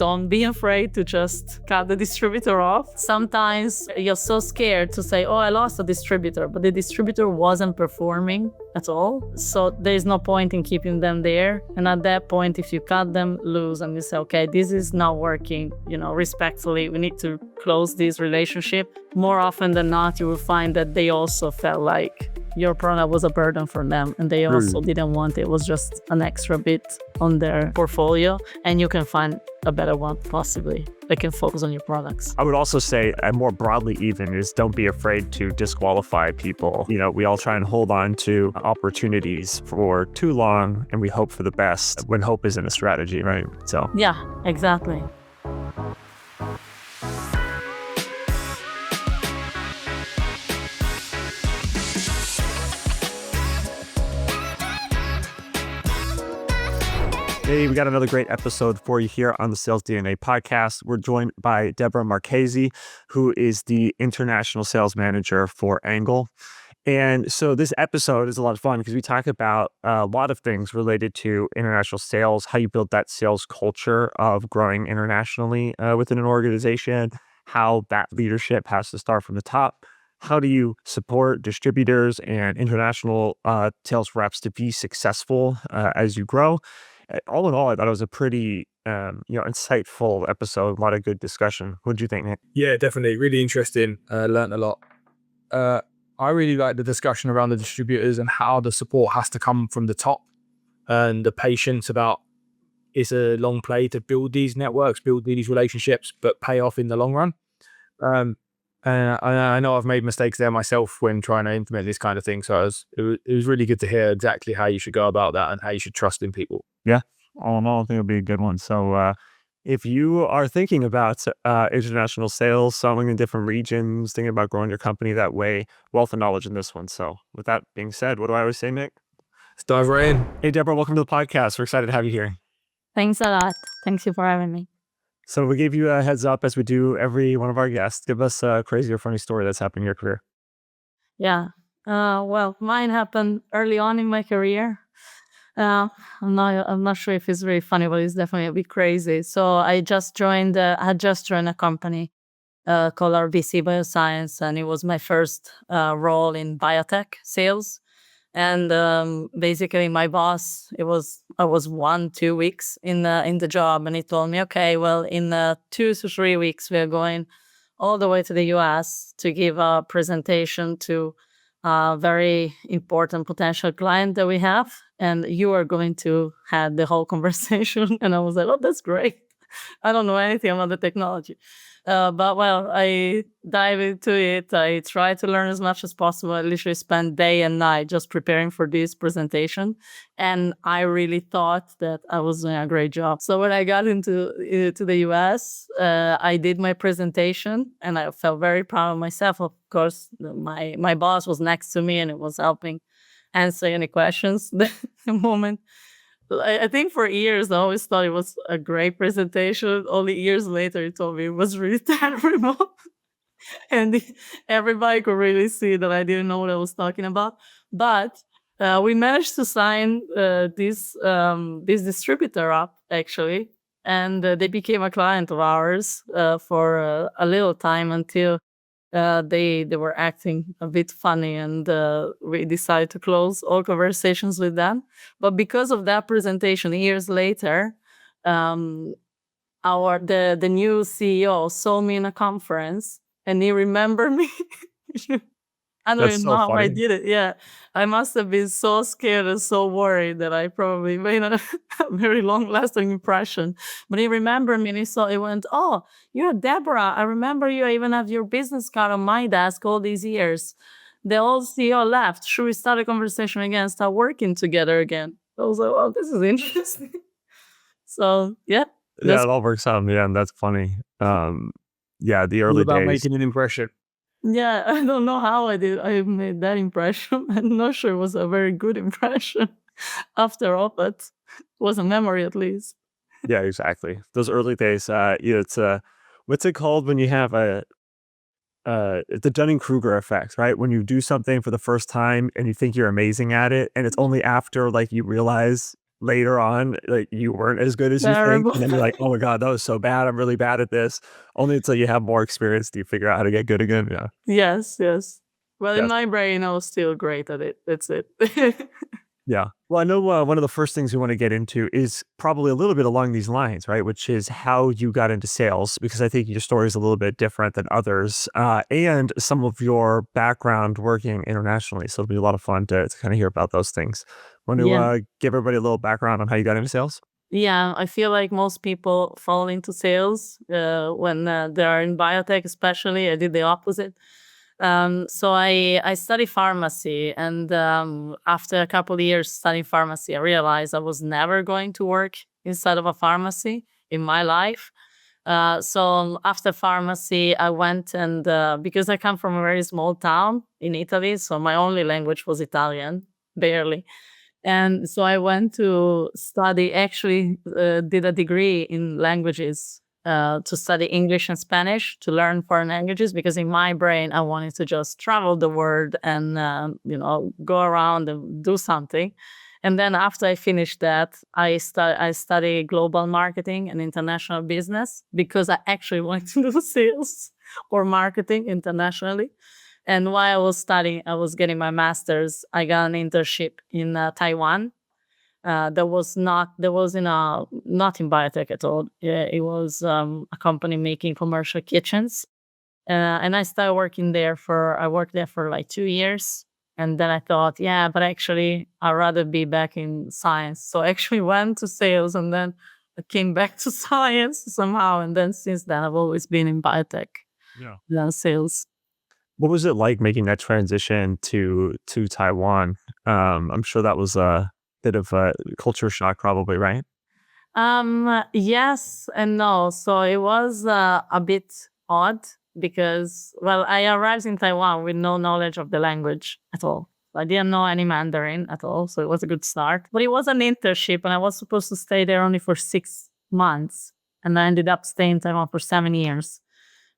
don't be afraid to just cut the distributor off. Sometimes you're so scared to say, oh, I lost a distributor, but the distributor wasn't performing at all. So there's no point in keeping them there. And at that point, if you cut them loose and you say, okay, this is not working, respectfully, we need to close this relationship. More often than not, you will find that they also felt like your product was a burden for them and they also didn't want it. It was just an extra bit on their portfolio, and you can find a better one possibly that can focus on your products. I would also say, and more broadly even, is don't be afraid to disqualify people. We all try and hold on to opportunities for too long and we hope for the best when hope isn't a strategy, right? So yeah, exactly. Hey, we got another great episode for you here on the Sales DNA podcast. We're joined by Debora Marchese, who is the International Sales Manager for Angle. And so this episode is a lot of fun because we talk about a lot of things related to international sales, how you build that sales culture of growing internationally within an organization, how that leadership has to start from the top. How do you support distributors and international sales reps to be successful as you grow? All in all, I thought it was a pretty insightful episode. A lot of good discussion. What do you think, Nick? Yeah, definitely. Really interesting. Learned a lot. I really like the discussion around the distributors and how the support has to come from the top, and the patience about it's a long play to build these networks, build these relationships, but pay off in the long run. And I know I've made mistakes there myself when trying to implement this kind of thing. So it was really good to hear exactly how you should go about that and how you should trust in people. Yeah, all in all, I think it'll be a good one. So if you are thinking about international sales, selling in different regions, thinking about growing your company that way, wealth of knowledge in this one. So with that being said, what do I always say, Nick? Let's dive right in. Hey, Debora, welcome to the podcast. We're excited to have you here. Thanks a lot. Thank you for having me. So we gave you a heads up, as we do every one of our guests. Give us a crazy or funny story that's happened in your career. Yeah. Well, mine happened early on in my career. I'm not sure if it's really funny, but it's definitely a bit crazy. So I had just joined a company called RBC Bioscience, and it was my first role in biotech sales. And basically, my boss, I was 1-2 weeks in the job, and he told me, okay, well, in 2 to 3 weeks, we are going all the way to the US to give a presentation to a very important potential client that we have, and you are going to have the whole conversation. And I was like, oh, that's great. I don't know anything about the technology. But well, I dive into it. I try to learn as much as possible. I literally spent day and night just preparing for this presentation. And I really thought that I was doing a great job. So when I got to the US, I did my presentation and I felt very proud of myself. Of course, my boss was next to me and it was helping answer any questions the moment. I think for years I always thought it was a great presentation. Only years later he told me it was really terrible. And everybody could really see that I didn't know what I was talking about. But we managed to sign this distributor up, actually. And they became a client of ours for a little time until they were acting a bit funny, and we decided to close all conversations with them. But because of that presentation, years later, the new CEO saw me in a conference and he remembered me. I don't even know how I did it. Yeah, I must have been so scared and so worried that I probably made a very long-lasting impression. But he remembered me and he went, oh, you're Debora. I remember you. I even have your business card on my desk all these years. The old CEO left. Should we start a conversation again, start working together again? I was like, oh, this is interesting. So, yeah. Yeah, it all works out in the end. That's funny. Yeah, the early about days. making an impression. Yeah, I don't know how I made that impression. I'm not sure it was a very good impression after all, but it was a memory at least. Yeah, exactly. Those early days, it's what's it called when you have the Dunning-Kruger effect, right? When you do something for the first time and you think you're amazing at it, and it's only after like you realize later on, like you weren't as good as you think, Terrible. and then you're like, oh my god, that was so bad. I'm really bad at this. Only until you have more experience do you figure out how to get good again. Yeah. Yes, yes. Well, in Yes. my brain, I was still great at it. That's it. Yeah. Well, I know one of the first things we want to get into is probably a little bit along these lines, right? Which is how you got into sales, because I think your story is a little bit different than others, and some of your background working internationally. So it'll be a lot of fun to kind of hear about those things. Want to Yeah. give everybody a little background on how you got into sales? Yeah, I feel like most people fall into sales when they are in biotech, especially. I did the opposite. So I studied pharmacy, and after a couple of years studying pharmacy, I realized I was never going to work inside of a pharmacy in my life. So after pharmacy, I went and because I come from a very small town in Italy, so my only language was Italian, barely. And so I went to study, actually, did a degree in languages to study English and Spanish to learn foreign languages because in my brain, I wanted to just travel the world and, go around and do something. And then after I finished that, I studied global marketing and international business because I actually wanted to do sales or marketing internationally. And while I was studying, I was getting my master's. I got an internship in Taiwan. There was not in biotech at all. Yeah, it was a company making commercial kitchens. And I worked there for like 2 years. And then I thought, yeah, but actually, I'd rather be back in science. So I actually went to sales and then I came back to science somehow. And then since then, I've always been in biotech, Yeah. sales. What was it like making that transition to Taiwan? I'm sure that was a bit of a culture shock, probably, right? Yes and no. So it was a bit odd because, well, I arrived in Taiwan with no knowledge of the language at all. I didn't know any Mandarin at all, so it was a good start. But it was an internship, and I was supposed to stay there only for 6 months, and I ended up staying in Taiwan for 7 years.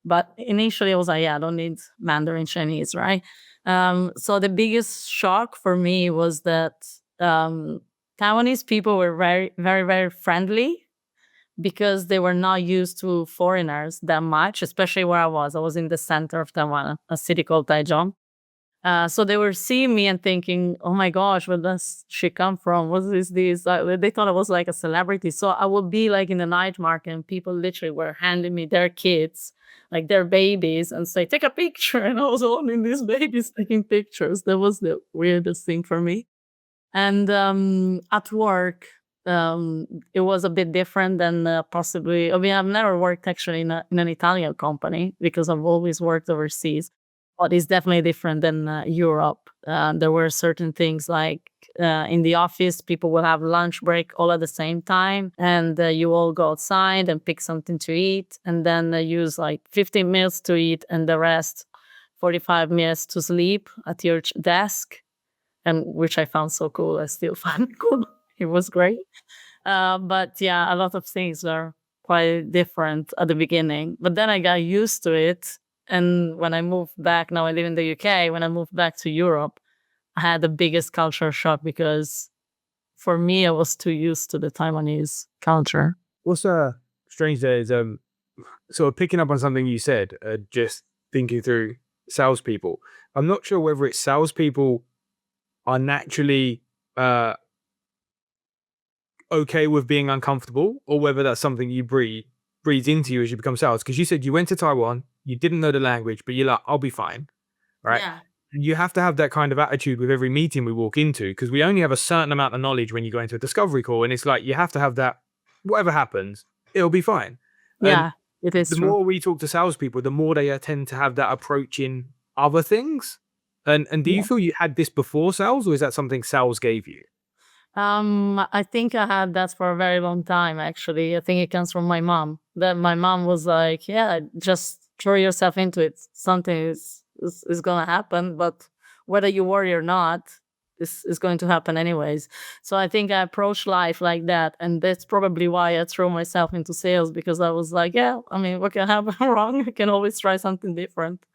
But initially, I was like, yeah, I don't need Mandarin Chinese, right? So the biggest shock for me was that um, Taiwanese people were very, very, very friendly because they were not used to foreigners that much, especially where I was. I was in the center of Taiwan, a city called Taichung. So they were seeing me and thinking, "Oh my gosh, where does she come from? What is this?" They thought I was like a celebrity. So I would be like in the night market, and people literally were handing me their kids, like their babies, and say, "Take a picture." And I was holding these babies, taking pictures. That was the weirdest thing for me. And at work, it was a bit different than possibly. I mean, I've never worked actually in an Italian company because I've always worked overseas. But it's definitely different than Europe. There were certain things like in the office, people will have lunch break all at the same time, and you all go outside and pick something to eat, and then use like 15 minutes to eat, and the rest 45 minutes to sleep at your desk, and which I found so cool. I still find it cool. It was great. But yeah, a lot of things are quite different at the beginning. But then I got used to it. And when I moved back, now I live in the UK. When I moved back to Europe, I had the biggest culture shock because for me, I was too used to the Taiwanese culture. What's strange there is sort of picking up on something you said, just thinking through salespeople. I'm not sure whether it's salespeople are naturally okay with being uncomfortable, or whether that's something you breathes into you as you become sales. Because you said you went to Taiwan, you didn't know the language, but you're like, I'll be fine, right? Yeah. You have to have that kind of attitude with every meeting we walk into, because we only have a certain amount of knowledge when you go into a discovery call, and it's like you have to have that. Whatever happens, it'll be fine. And Yeah, it is the true. more we talk to salespeople, the more they tend to have that approach in other things. And do you Yeah. feel you had this before sales, or is that something sales gave you? I think I had that for a very long time, actually. I think it comes from my mom. That my mom was like, yeah, just throw yourself into it. Something is gonna happen, but whether you worry or not, this is going to happen anyways. So I think I approach life like that. And that's probably why I threw myself into sales because I was like, yeah, I mean, what can happen wrong? I can always try something different.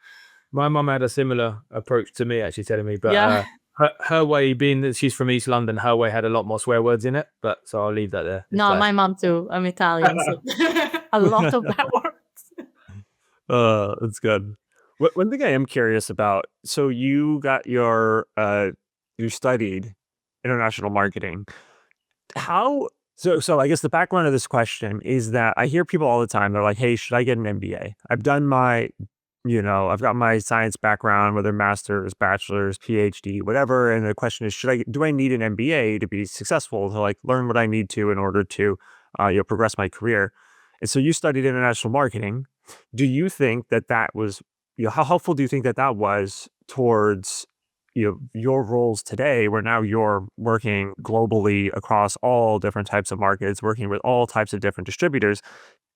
My mum had a similar approach to me, actually telling me, but Yeah. her way, being that she's from East London, her way had a lot more swear words in it. But so I'll leave that there. It's No, like- my mom too. I'm Italian, so a lot of that works. That's good. One thing I am curious about, so you got your, you studied international marketing. So I guess the background of this question is that I hear people all the time, they're like, hey, should I get an MBA? I've done my, I've got my science background, whether master's, bachelor's, PhD, whatever. And the question is, do I need an MBA to be successful, to like learn what I need to in order to, progress my career? And so you studied international marketing. Do you think that was, how helpful do you think that was towards, your roles today, where now you're working globally across all different types of markets, working with all types of different distributors?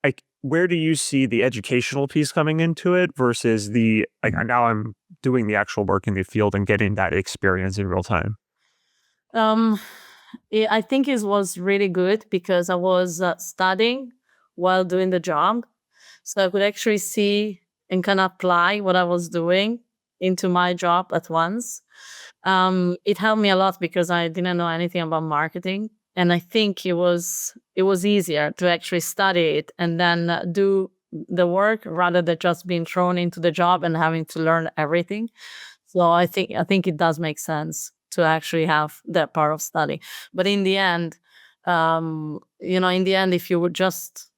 Like, where do you see the educational piece coming into it versus the, like, now I'm doing the actual work in the field and getting that experience in real time? I think it was really good because I was studying while doing the job. So I could actually see and kind of apply what I was doing into my job at once. It helped me a lot because I didn't know anything about marketing. And I think it was easier to actually study it and then do the work rather than just being thrown into the job and having to learn everything. So I think it does make sense to actually have that part of study. But in the end, if you would just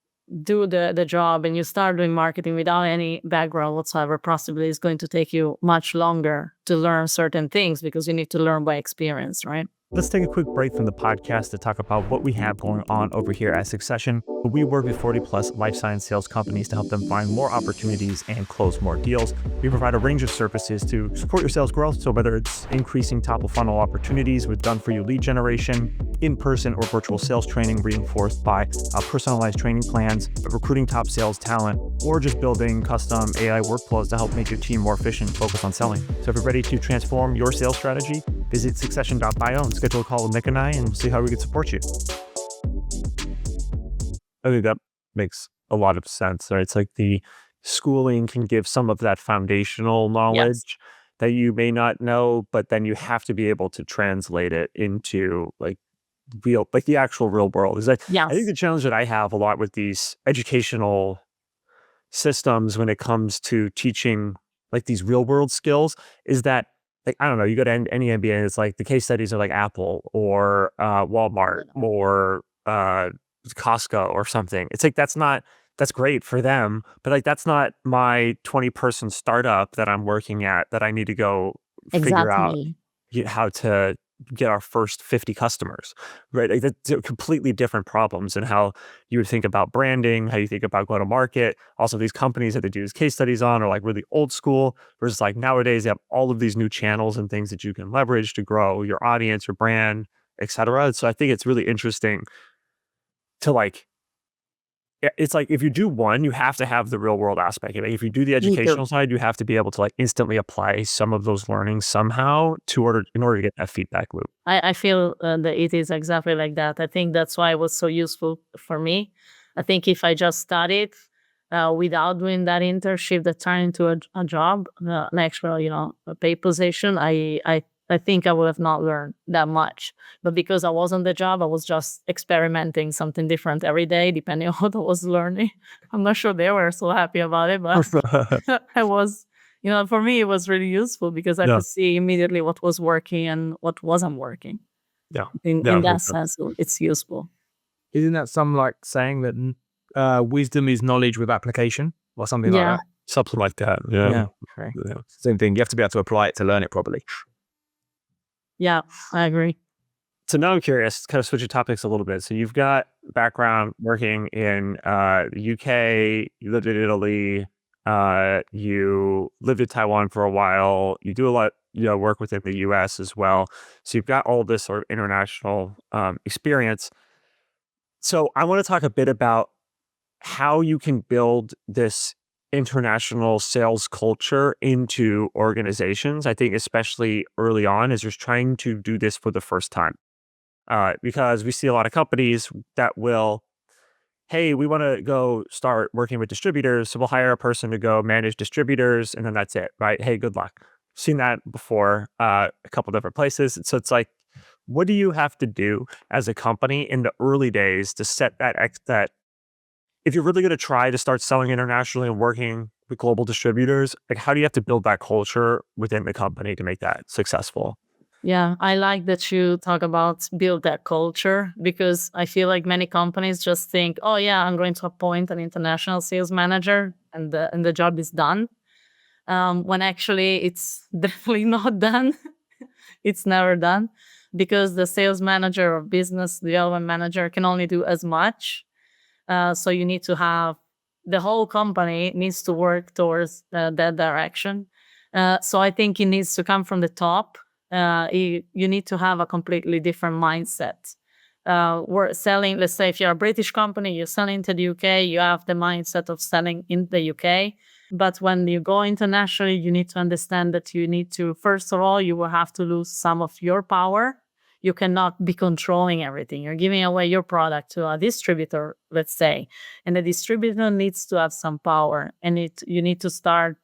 do the job and you start doing marketing without any background whatsoever, possibly it's going to take you much longer to learn certain things because you need to learn by experience, right? Let's take a quick break from the podcast to talk about what we have going on over here at Succession. We work with 40 plus life science sales companies to help them find more opportunities and close more deals. We provide a range of services to support your sales growth. So whether it's increasing top of funnel opportunities with done for you lead generation, in-person or virtual sales training reinforced by personalized training plans, recruiting top sales talent, or just building custom AI workflows to help make your team more efficient and focus on selling. So if you're ready to transform your sales strategy, visit succession.bio and schedule a call with Nick and I, and we'll see how we can support you. I think that makes a lot of sense, right? It's like the schooling can give some of that foundational knowledge that you may not know, but then you have to be able to translate it into like the actual real world. Is that I think the challenge that I have a lot with these educational systems when it comes to teaching like these real world skills is that, like, I don't know, you go to any MBA and it's like the case studies are like Apple or Walmart or Costco or something. It's like, that's great for them, but like, that's not my 20-person startup that I'm working at that I need to go figure out how to get our first 50 customers, right? Like, that's completely different problems and how you would think about branding, how you think about go to market. Also, these companies that they do these case studies on are like really old school versus like nowadays they have all of these new channels and things that you can leverage to grow your audience, your brand, etc. So I think it's really interesting to like, it's like if you do one, you have to have the real world aspect. Like if you do the educational side, you have to be able to like instantly apply some of those learnings somehow in order to get that feedback loop. I feel that it is exactly like that. I think that's why it was so useful for me. I think if I just studied without doing that internship that turned into a job, an actual, a paid position, I think I would have not learned that much. But because I was on the job, I was just experimenting something different every day, depending on what I was learning. I'm not sure they were so happy about it, but I was, for me, it was really useful because I could see immediately what was working and what wasn't working. Yeah. In that sense, it's useful. Isn't that some like saying that wisdom is knowledge with application or something like that? Something like that. Yeah. Okay. Same thing. You have to be able to apply it to learn it properly. Yeah, I agree. So now I'm curious, kind of switching topics a little bit. So you've got background working in the UK, you lived in Italy, you lived in Taiwan for a while, you do a lot, work within the US as well. So you've got all this sort of international experience. So I want to talk a bit about how you can build this international sales culture into organizations. I think especially early on as you're trying to do this for the first time. Because we see a lot of companies that will, hey, we want to go start working with distributors. So we'll hire a person to go manage distributors and then that's it, right? Hey, good luck. seen that before a couple different places. So it's like, what do you have to do as a company in the early days to set that if you're really going to try to start selling internationally and working with global distributors, like how do you have to build that culture within the company to make that successful? Yeah, I like that you talk about build that culture because I feel like many companies just think, oh yeah, I'm going to appoint an international sales manager and the job is done. When actually it's definitely not done. It's never done because the sales manager or business development manager can only do as much. So you need to have the whole company needs to work towards that direction. So I think it needs to come from the top. You need to have a completely different mindset. We're selling, let's say, if you're a British company, you're selling to the UK, you have the mindset of selling in the UK. But when you go internationally, you need to understand that you need to, first of all, you will have to lose some of your power. You cannot be controlling everything. You're giving away your product to a distributor, let's say, and the distributor needs to have some power. And you need to start,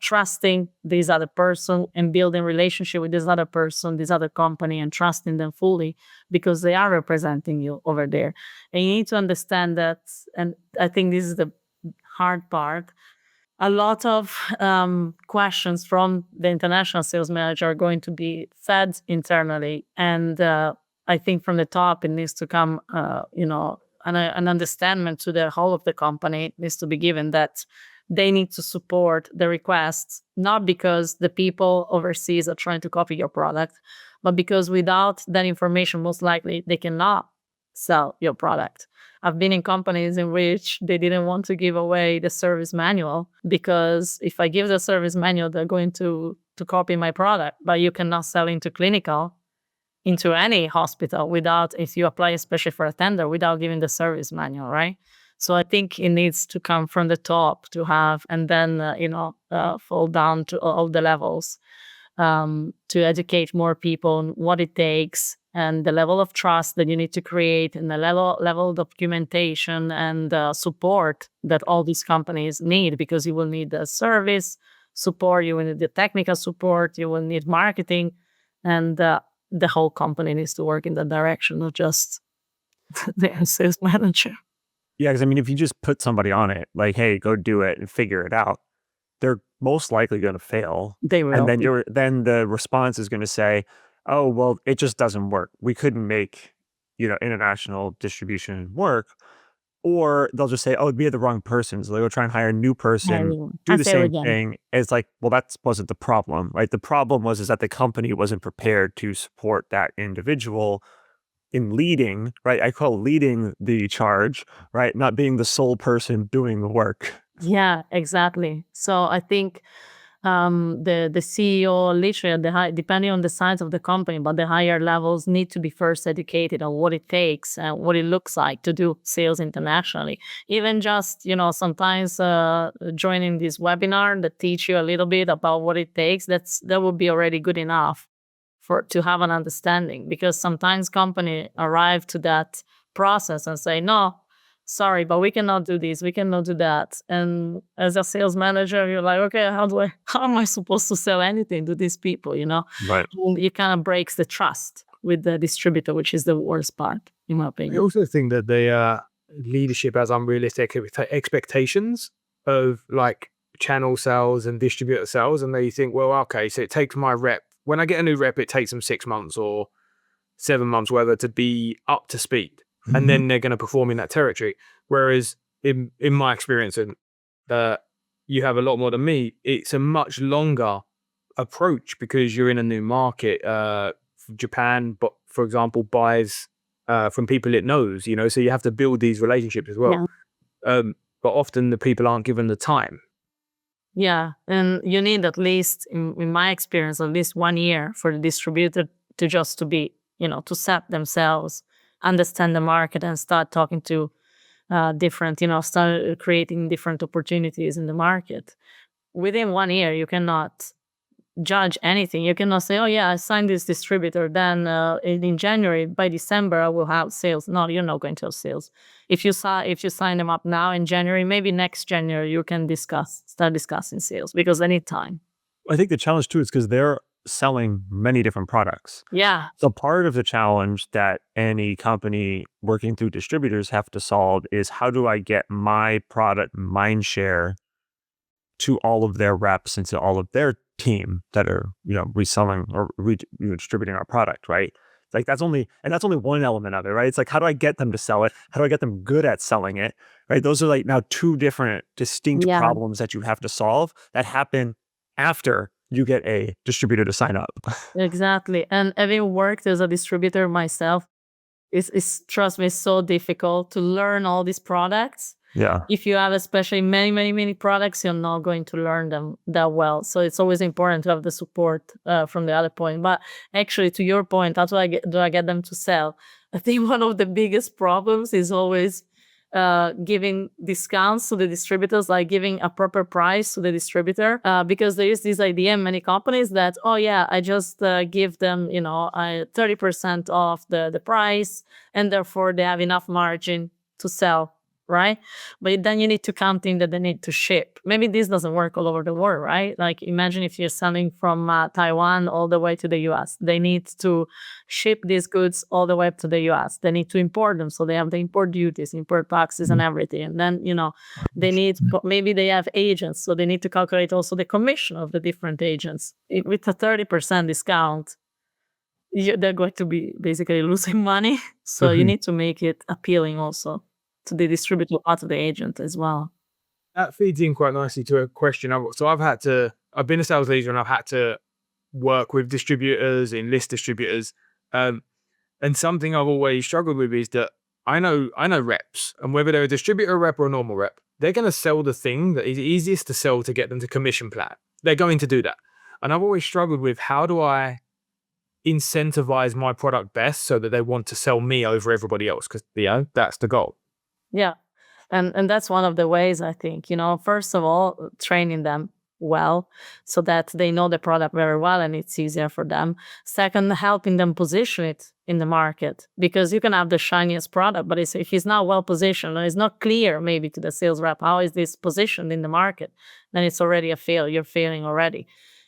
trusting this other person and building relationship with this other person, this other company, and trusting them fully because they are representing you over there. And you need to understand that. And I think this is the hard part. A lot of questions from the international sales manager are going to be fed internally. And I think from the top, it needs to come, an understanding to the whole of the company. It needs to be given that they need to support the requests, not because the people overseas are trying to copy your product, but because without that information, most likely they cannot sell your product. I've been in companies in which they didn't want to give away the service manual because if I give the service manual, they're going to copy my product. But you cannot sell into any hospital without, if you apply especially for a tender, without giving the service manual, right? So I think it needs to come from the top to have, and then fall down to all the levels, to educate more people on what it takes and the level of trust that you need to create and the level of documentation and support that all these companies need, because you will need the service support, you will need the technical support, you will need marketing, and the whole company needs to work in that direction, not just the sales manager. Yeah, because I mean, if you just put somebody on it, like, hey, go do it and figure it out, they're most likely going to fail. They And will. then the response is going to say, oh, well, it just doesn't work. We couldn't make, international distribution work. Or they'll just say, oh, we had the wrong person. So they'll try and hire a new person, do I the say it same again. thing. It's like, well, that wasn't the problem, right? The problem is that the company wasn't prepared to support that individual in leading, right? I call leading the charge, right? Not being the sole person doing the work. Yeah, exactly. So I think the CEO, literally at the high, depending on the size of the company, but the higher levels need to be first educated on what it takes and what it looks like to do sales internationally. Even just, sometimes joining this webinar that teach you a little bit about what it takes, that would be already good enough for to have an understanding, because sometimes company arrive to that process and say, no, sorry, but we cannot do this, we cannot do that. And as a sales manager, you're like, okay, how am I supposed to sell anything to these people, Right. And it kind of breaks the trust with the distributor, which is the worst part, in my I opinion. also think that the leadership has unrealistic expectations of like channel sales and distributor sales, and they think, well, okay, so it takes my rep. When I get a new rep, it takes them 6 months or 7 months, whether to be up to speed, and then they're going to perform in that territory. Whereas in my experience, and you have a lot more than me, it's a much longer approach because you're in a new market. Japan, but for example, buys from people it knows, so you have to build these relationships as well. Yeah. But often the people aren't given the time. Yeah, and you need at least, in my experience, at least 1 year for the distributor to just to be, to set themselves, understand the market, and start talking to different, start creating different opportunities in the market. Within 1 year, you cannot judge anything. You cannot say, oh yeah, I signed this distributor, then in January, by December I will have sales. No, you're not going to have sales. If you sign them up now in January, maybe next January you can start discussing sales, because they need time. I think the challenge too is because they're selling many different products. Yeah. So part of the challenge that any company working through distributors have to solve is how do I get my product mind share to all of their reps and to all of their team that are, reselling or distributing our product, right? Like that's only one element of it, right? It's like, how do I get them to sell it? How do I get them good at selling it? Right. Those are like now two different distinct Yeah. problems that you have to solve that happen after you get a distributor to sign up. Exactly. And having worked as a distributor myself, it's trust me, it's so difficult to learn all these products. Yeah. If you have especially many, many, many products, you're not going to learn them that well. So it's always important to have the support from the other point. But actually, to your point, how do I get them to sell? I think one of the biggest problems is always giving discounts to the distributors, like giving a proper price to the distributor, because there is this idea in many companies that, oh yeah, I just give them, 30% off the price, and therefore they have enough margin to sell, right? But then you need to count in that they need to ship. Maybe this doesn't work all over the world, right? Like imagine if you're selling from Taiwan all the way to the US. They need to ship these goods all the way up to the US. They need to import them. So they have the import duties, import taxes and everything. And then, they need, maybe they have agents. So they need to calculate also the commission of the different agents. With a 30% discount, they're going to be basically losing money. So you need to make it appealing also to the distributor or to the agent as well. That feeds in quite nicely to a question. I've been a sales leader and I've had to work with distributors, enlist distributors. And something I've always struggled with is that I know reps, and whether they're a distributor rep or a normal rep, they're going to sell the thing that is easiest to sell to get them to commission plan. They're going to do that. And I've always struggled with how do I incentivize my product best so that they want to sell me over everybody else? Because, that's the goal. Yeah. And that's one of the ways, I think, first of all, training them well so that they know the product very well and it's easier for them. Second, helping them position it in the market, because you can have the shiniest product, but if it's not well positioned or it's not clear maybe to the sales rep, how is this positioned in the market, then it's already a fail. You're failing already.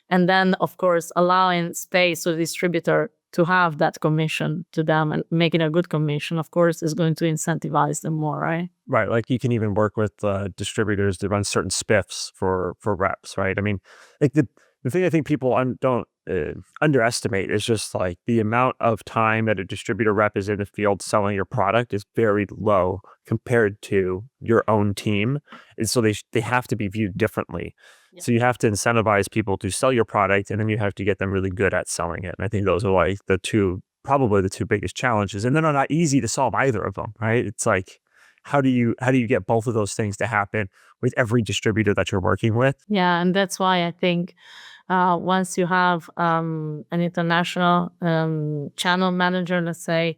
And then, of course, allowing space to the distributor to have that commission to them and making a good commission, of course, is going to incentivize them more, right? Right. Like you can even work with distributors to run certain spiffs for reps, right? I mean, like the thing I think people don't underestimate is just like the amount of time that a distributor rep is in the field selling your product is very low compared to your own team. And so they have to be viewed differently. Yeah. So you have to incentivize people to sell your product, and then you have to get them really good at selling it. And I think those are like probably the two biggest challenges. And they're not easy to solve either of them, right? It's like, how do you get both of those things to happen with every distributor that you're working with? Yeah, and that's why I think once you have an international channel manager, let's say,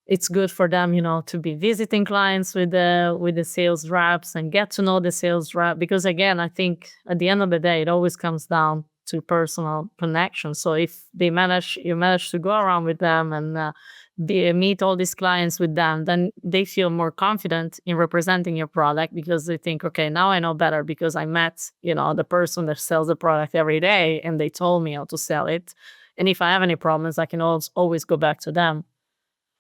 it's good for them, to be visiting clients with the sales reps and get to know the sales rep. Because again, I think at the end of the day, it always comes down to personal connection. So if you manage to go around with them and meet all these clients with them, then they feel more confident in representing your product, because they think, okay, now I know better because I met, the person that sells the product every day and they told me how to sell it. And if I have any problems, I can always go back to them.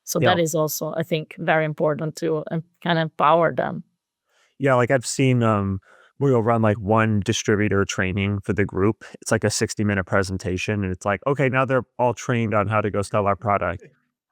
So Yeah. that is also, I think, very important to kind of empower them. Yeah, like I've seen we'll run like one distributor training for the group. It's like a 60-minute presentation, and it's like, okay, now they're all trained on how to go sell our product.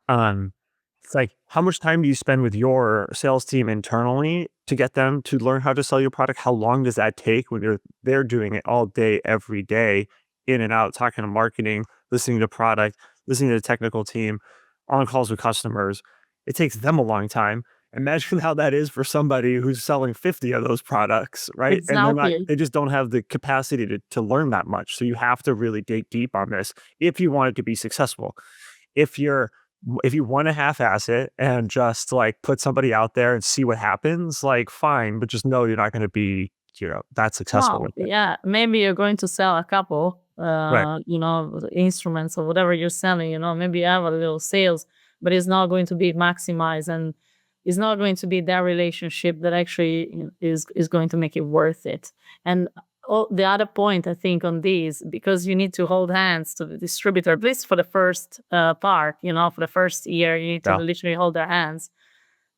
It's like, how much time do you spend with your sales team internally to get them to learn how to sell your product? How long does that take when they're doing it all day, every day, in and out, talking to marketing, listening to product, listening to the technical team, on calls with customers? It takes them a long time. Imagine how that is for somebody who's selling 50 of those products, right? And Exactly. they just don't have the capacity to learn that much. So you have to really dig deep on this if you want it to be successful. If you want to half-ass it and just like put somebody out there and see what happens, like fine, but just know you're not going to be, that successful Wow. with it. Yeah. Maybe you're going to sell a couple, Right. instruments or whatever you're selling, maybe you have a little sales, but it's not going to be maximized, and it's not going to be that relationship that actually is going to make it worth it. And the other point I think on these, because you need to hold hands to the distributor, at least for the first part, for the first year, you need to Yeah. literally hold their hands.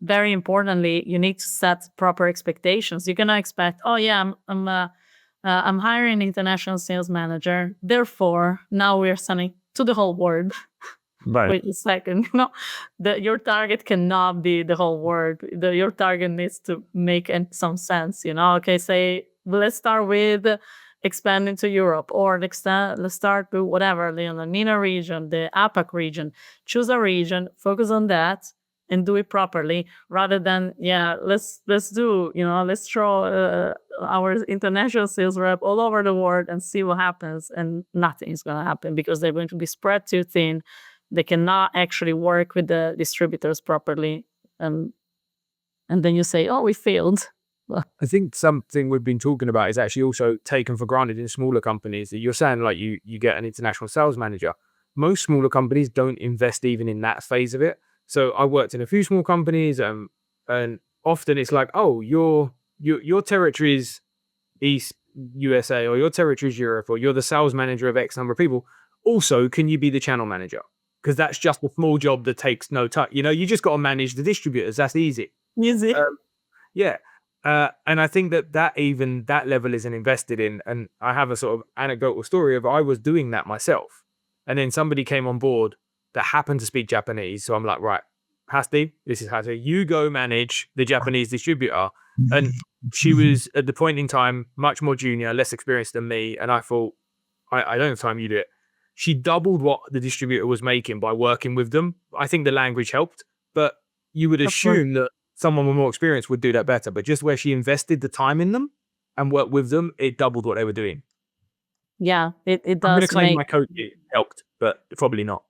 Very importantly, you need to set proper expectations. You cannot expect, oh yeah, I'm hiring an international sales manager. Therefore, now we're selling to the whole world. Right. Wait a second. Your target cannot be the whole world. Your target needs to make some sense. Okay, say let's start with expanding to Europe, or let's start with whatever, the MENA region, the APAC region. Choose a region, focus on that, and do it properly, rather than let's throw our international sales rep all over the world and see what happens, and nothing is going to happen because they're going to be spread too thin. They cannot actually work with the distributors properly, and then you say, oh, we failed. I think something we've been talking about is actually also taken for granted in smaller companies, that you're saying like you get an international sales manager. Most smaller companies don't invest even in that phase of it. So I worked in a few small companies, and often it's like, oh, your territory is East USA, or your territory is Europe, or you're the sales manager of X number of people. Also, can you be the channel manager? Because that's just a small job that takes no time. You just got to manage the distributors. That's easy. Easy. Yeah. And I think that level isn't invested in. And I have a sort of anecdotal story of, I was doing that myself, and then somebody came on board that happened to speak Japanese. So I'm like, right, Hasti, this is how you go manage the Japanese distributor. And she was at the point in time much more junior, less experienced than me. And I thought, I don't have time, you do it. She doubled what the distributor was making by working with them. I think the language helped, but you would assume that someone with more experience would do that better. But just where she invested the time in them and worked with them, it doubled what they were doing. Yeah, it I'm going to does claim make. my coach helped, but probably not.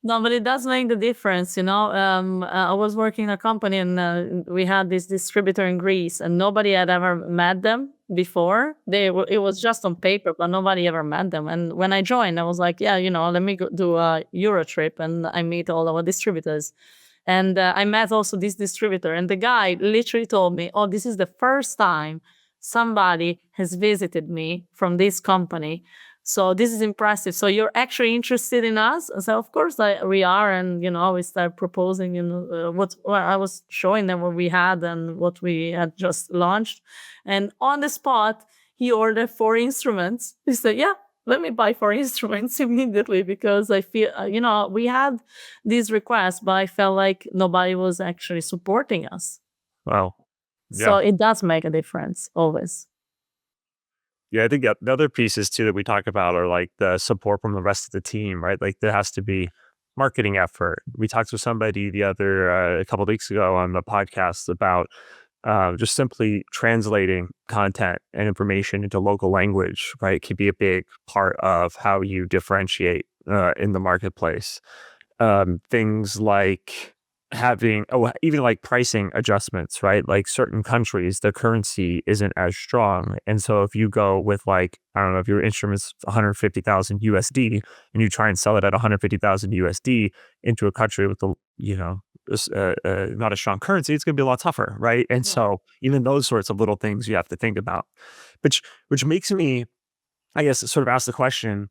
No, but it does make the difference. I was working in a company, and we had this distributor in Greece, and nobody had ever met them before. It was just on paper, but nobody ever met them. And when I joined, I was like, yeah, let me go do a Euro trip, and I meet all our distributors. And I met also this distributor, and the guy literally told me, oh, this is the first time somebody has visited me from this company. So this is impressive. So you're actually interested in us? So of course we are, and we start proposing. What I was showing them what we had and what we had just launched, and on the spot he ordered 4 instruments. He said, "Yeah, let me buy 4 instruments immediately," because I feel we had these requests, but I felt like nobody was actually supporting us. Wow. So Yeah. it does make a difference always. Yeah, I think the other pieces too that we talk about are like the support from the rest of the team, right? Like there has to be marketing effort. We talked to somebody a couple of weeks ago on the podcast about just simply translating content and information into local language, right? Could be a big part of how you differentiate in the marketplace. Things like even like pricing adjustments, right? Like certain countries, the currency isn't as strong. And so if you go with like, I don't know, if your instrument's 150,000 USD and you try and sell it at 150,000 USD into a country with not a strong currency, it's going to be a lot tougher, right? And so even those sorts of little things you have to think about, which makes me, I guess, sort of ask the question,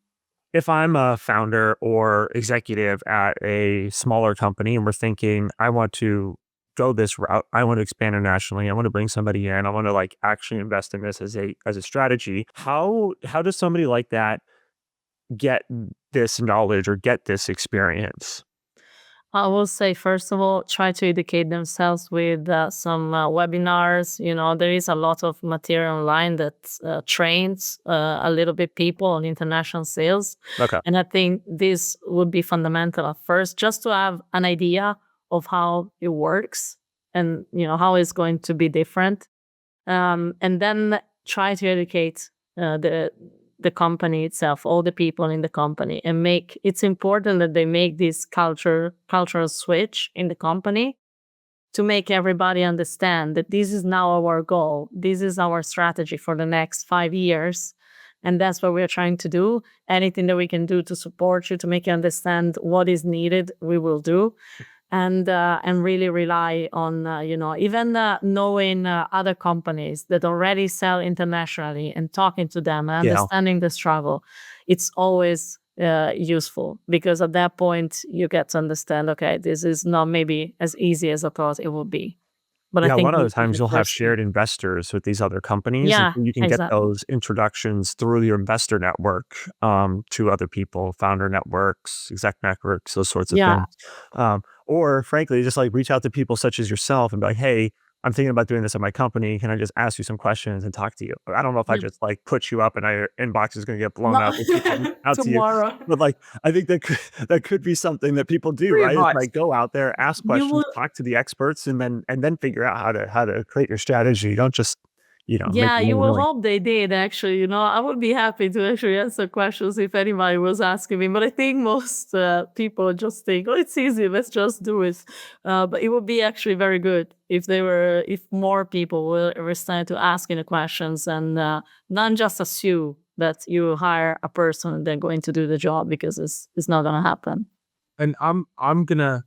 if I'm a founder or executive at a smaller company and we're thinking, I want to go this route, I want to expand internationally, I want to bring somebody in, I want to like actually invest in this as a strategy. How does somebody like that get this knowledge or get this experience? I will say, first of all, try to educate themselves with some webinars. There is a lot of material online that trains a little bit people on international sales. Okay. And I think this would be fundamental at first, just to have an idea of how it works and, how it's going to be different. And then try to educate the company itself, all the people in the company, and it's important that they make this cultural switch in the company to make everybody understand that this is now our goal. This is our strategy for the next 5 years. And that's what we're trying to do. Anything that we can do to support you, to make you understand what is needed, we will do. and really rely on even knowing other companies that already sell internationally and talking to them and Yeah. understanding the struggle. It's always useful, because at that point you get to understand, okay, this is not maybe as easy as I thought it would be. But I Yeah, a think lot of this the is times the you'll have first step. shared investors with these other companies, and Yeah, so you can get exactly. those introductions through your investor network to other people, founder networks, exec networks, those sorts of Yeah. things. Or frankly, just like reach out to people such as yourself and be like, hey, I'm thinking about doing this at my company. Can I just ask you some questions and talk to you? I don't know if I Yeah. just like put you up and your inbox is going to get blown No. out with people reaching out to you. Tomorrow. But like, I think that could be something that people do, Free right? It's advice. like go out there, ask You questions, will. talk to the experts, and then figure out how to create your strategy. You don't just make Yeah, it you willy will nilly. hope they did actually. I would be happy to actually answer questions if anybody was asking me. But I think most people just think, oh, it's easy, let's just do it. But it would be actually very good if more people were starting to ask the questions, and not just assume that you hire a person and they're going to do the job, because it's not going to happen. And I'm gonna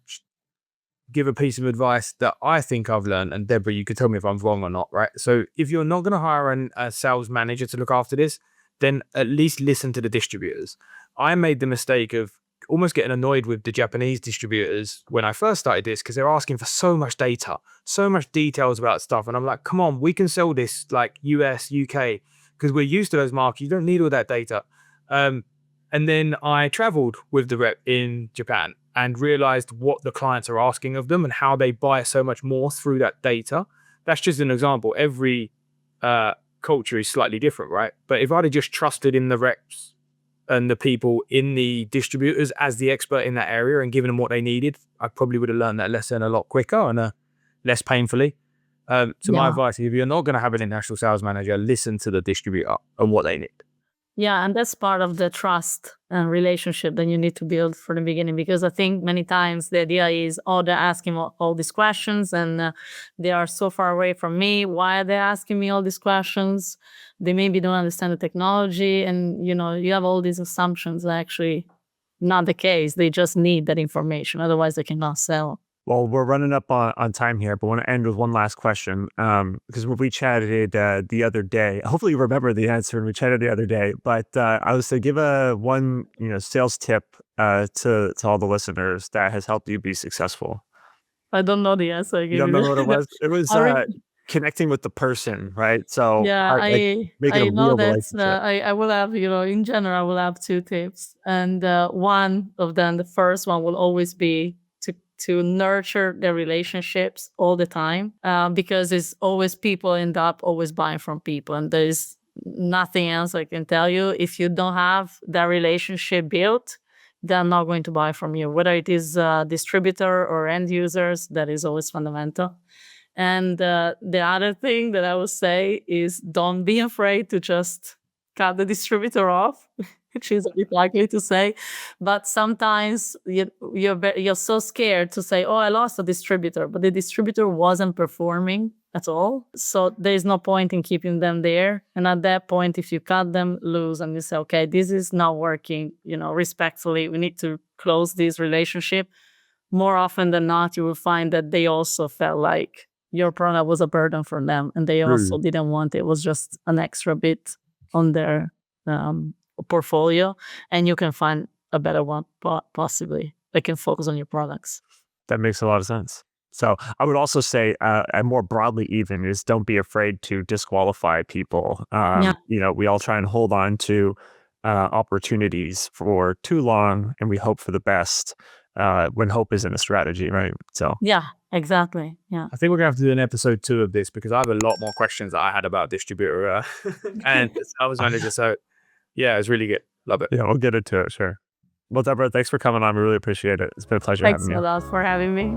give a piece of advice that I think I've learned, and Deborah, you could tell me if I'm wrong or not, right? So if you're not going to hire a sales manager to look after this, then at least listen to the distributors. I made the mistake of almost getting annoyed with the Japanese distributors when I first started this, because they're asking for so much data, so much details about stuff. And I'm like, come on, we can sell this like US, UK, because we're used to those markets. You don't need all that data. And then I traveled with the rep in Japan and realized what the clients are asking of them and how they buy so much more through that data. That's just an example. Every culture is slightly different, right? But if I'd have just trusted in the reps and the people in the distributors as the expert in that area and given them what they needed, I probably would have learned that lesson a lot quicker and less painfully. So my Yeah. advice is, if you're not going to have an international sales manager, listen to the distributor and what they need. Yeah, and that's part of the trust and relationship that you need to build from the beginning, because I think many times the idea is, oh, they're asking all these questions, and they are so far away from me. Why are they asking me all these questions? They maybe don't understand the technology, and you have all these assumptions that actually not the case. They just need that information, otherwise they cannot sell. Well, we're running up on time here, but I want to end with one last question. Because we chatted the other day. Hopefully, you remember the answer when we chatted the other day. But I was to give a one sales tip to all the listeners that has helped you be successful. I don't know the answer I You gave don't you. remember what it was? It was I re- connecting with the person, right? So, Yeah, like making a I know real that relationship. I will have, in general, I will have two tips, and one of them, the first one, will always be to nurture the relationships all the time, because it's always people end up always buying from people, and there is nothing else I can tell you. If you don't have that relationship built, they're not going to buy from you, whether it is distributor or end users. That is always fundamental. And the other thing that I would say is, don't be afraid to just cut the distributor off, which is a bit likely to say. But sometimes you're so scared to say, oh, I lost a distributor, but the distributor wasn't performing at all. So there is no point in keeping them there. And at that point, if you cut them loose and you say, okay, this is not working, respectfully, we need to close this relationship, more often than not, you will find that they also felt like your product was a burden for them, and they also didn't want it. It was just an extra bit on their portfolio, and you can find a better one, possibly. They can focus on your products. That makes a lot of sense. So I would also say, and more broadly even, is don't be afraid to disqualify people. Yeah. We all try and hold on to opportunities for too long, and we hope for the best when hope isn't a strategy, right? So Yeah, exactly. Yeah. I think we're gonna have to do an episode 2 of this, because I have a lot more questions that I had about distributor and sales manager. So yeah, it's really good. Love it. yeah, we'll get into it, sure. Well, Deborah, thanks for coming on. We really appreciate it. It's been a pleasure Thanks having a you. lot for having me.